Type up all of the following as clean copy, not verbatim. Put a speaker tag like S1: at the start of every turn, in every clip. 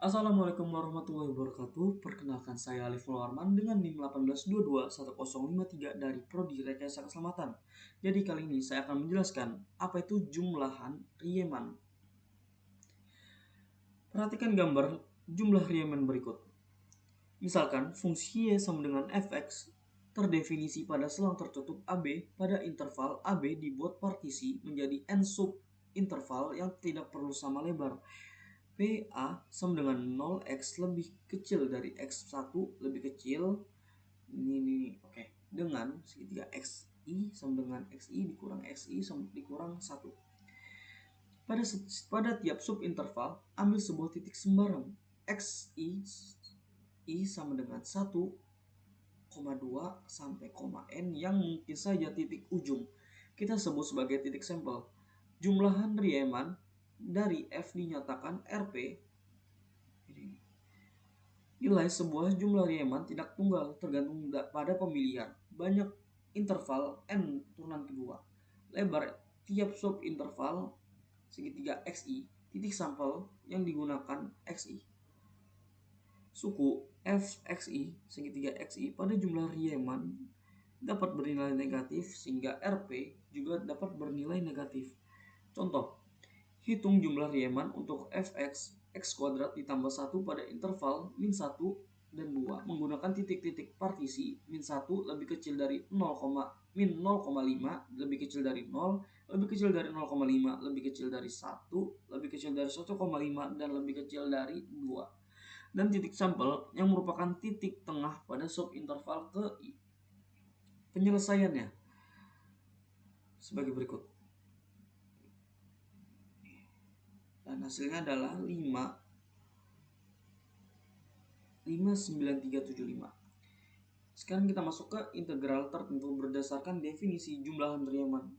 S1: Assalamualaikum warahmatullahi wabarakatuh. Perkenalkan saya Alif Mulwarman dengan NIM 18221053 dari Prodi Rekayasa Keselamatan. Jadi kali ini saya akan menjelaskan apa itu jumlahan Riemann. Perhatikan gambar jumlah Riemann berikut. Misalkan fungsi Y sama dengan fx terdefinisi pada selang tertutup AB pada interval AB dibuat partisi menjadi n sub interval yang tidak perlu sama lebar. PA sama dengan 0x lebih kecil dari x1 lebih kecil ini oke, dengan segitiga xi sama dengan xi dikurang xi sama dikurang 1. Pada tiap subinterval ambil sebuah titik sembarang xi sama dengan 1,2 sampai n yang mungkin saja titik ujung kita sebut sebagai titik sampel. Jumlahan Riemann dari F dinyatakan Rp. Nilai sebuah jumlah Riemann tidak tunggal tergantung pada pemilihan banyak interval n turunan kedua. Lebar tiap subinterval segitiga xi, titik sampel yang digunakan xi. Suku fxi segitiga xi pada jumlah Riemann dapat bernilai negatif sehingga Rp juga dapat bernilai negatif. Contoh, hitung jumlah Riemann untuk fx x kuadrat ditambah 1 pada interval min 1 dan 2 menggunakan titik-titik partisi min 1 lebih kecil dari 0, min 0,5 lebih kecil dari 0, lebih kecil dari 0,5 lebih kecil dari 1, lebih kecil dari 1,5 dan lebih kecil dari 2. Dan titik sampel yang merupakan titik tengah pada subinterval ke I. Penyelesaiannya sebagai berikut. Dan hasilnya adalah 59375. Sekarang kita masuk ke integral tertentu berdasarkan definisi jumlahan Riemann.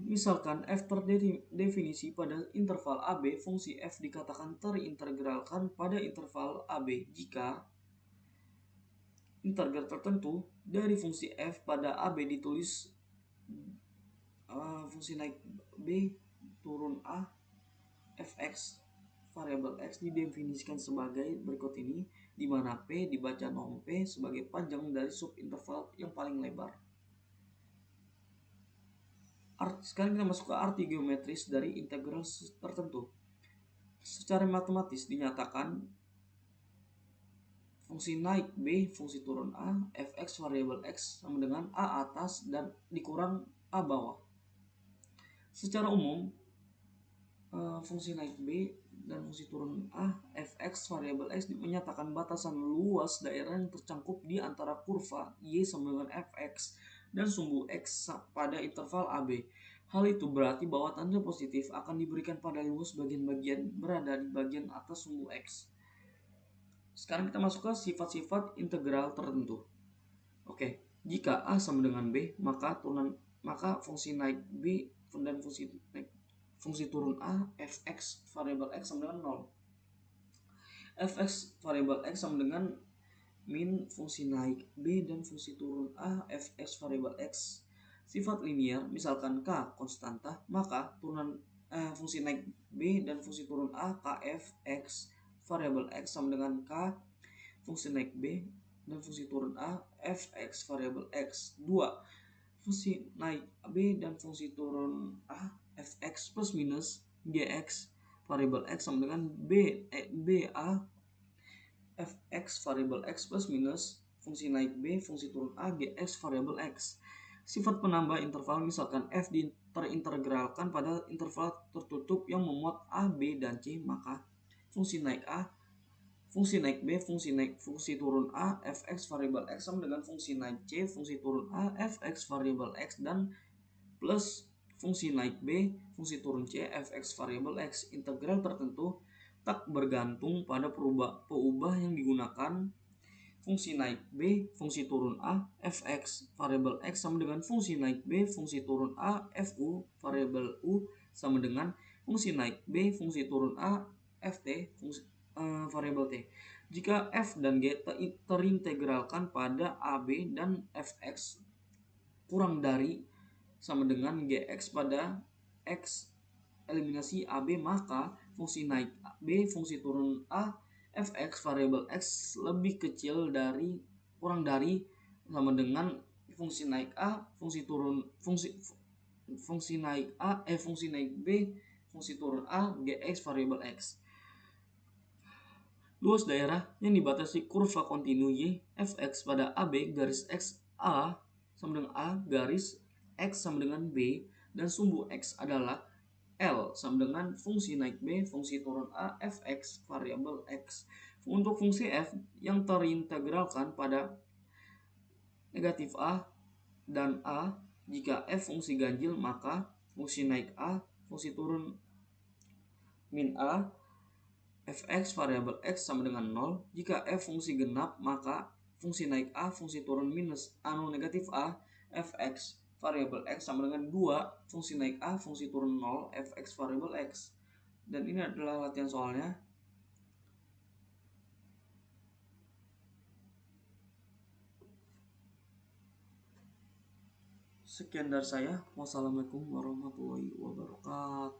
S1: Misalkan f terdefinisi pada interval AB, fungsi f dikatakan terintegralkan pada interval AB jika integral tertentu dari fungsi f pada AB ditulis fungsi naik B turun A fx variabel x didefinisikan sebagai berikut ini, di mana P dibaca nom P sebagai panjang dari subinterval yang paling lebar. Sekarang kita masuk ke arti geometris dari integral tertentu. Secara matematis dinyatakan fungsi naik B, fungsi turun A, fx variabel x sama dengan A atas dan dikurang A bawah. Secara umum, fungsi naik B dan fungsi turun A, fx variabel x menyatakan batasan luas daerah yang tercangkup di antara kurva Y sama dengan fx dan sumbu x pada interval AB. Hal itu berarti bahwa tanda positif akan diberikan pada luas bagian-bagian berada di bagian atas sumbu x. Sekarang kita masuk ke sifat-sifat integral tertentu. Oke, jika A sama dengan B, maka fungsi naik B dan fungsi turun A fx variabel x sama dengan 0. Fx variabel x sama dengan min fungsi naik B dan fungsi turun A fx variabel x. Sifat linear, misalkan k konstanta, maka fungsi naik B dan fungsi turun A kf x variabel x sama dengan k fungsi naik B dan fungsi turun A fx variabel x. 2. Fungsi naik B dan fungsi turun A fx plus minus gx variabel x sama dengan ba fx variabel x plus minus fungsi naik B fungsi turun A gx variabel x. Sifat penambah interval, misalkan f terintegralkan pada interval tertutup yang memuat A, B, dan C, maka fungsi naik A, fungsi naik B, fungsi turun A, fx variabel x sama dengan fungsi naik C, fungsi turun A, fx variabel x, dan plus fungsi naik B, fungsi turun C, fx variabel x. Integral tertentu tak bergantung pada peubah yang digunakan. Fungsi naik B, fungsi turun A, fx variabel x sama dengan fungsi naik B, fungsi turun A, fu variabel u sama dengan fungsi naik B, fungsi turun A, ft variabel t. Jika f dan g terintegralkan pada AB dan fx kurang dari sama dengan Gx pada X eliminasi AB, maka fungsi naik B, fungsi turun A, fx variabel X lebih kecil dari kurang dari sama dengan fungsi naik A, fungsi turun fungsi naik A, fungsi naik B, fungsi turun A, Gx variabel X. Luas daerah yang dibatasi kurva kontinu Y fx pada AB garis X A sama dengan A garis X sama dengan B, dan sumbu X adalah L sama dengan fungsi naik B, fungsi turun A, fx variabel X. Untuk fungsi f yang terintegralkan pada negatif A dan A, jika f fungsi ganjil maka fungsi naik A, fungsi turun min A, fx variabel X sama dengan 0. Jika f fungsi genap maka fungsi naik A, fungsi turun minus anu negatif A, fx variabel X sama dengan 2, fungsi naik A, fungsi turun 0, fx variabel X. Dan ini adalah latihan soalnya. Sekian dari saya. Wassalamualaikum warahmatullahi wabarakatuh.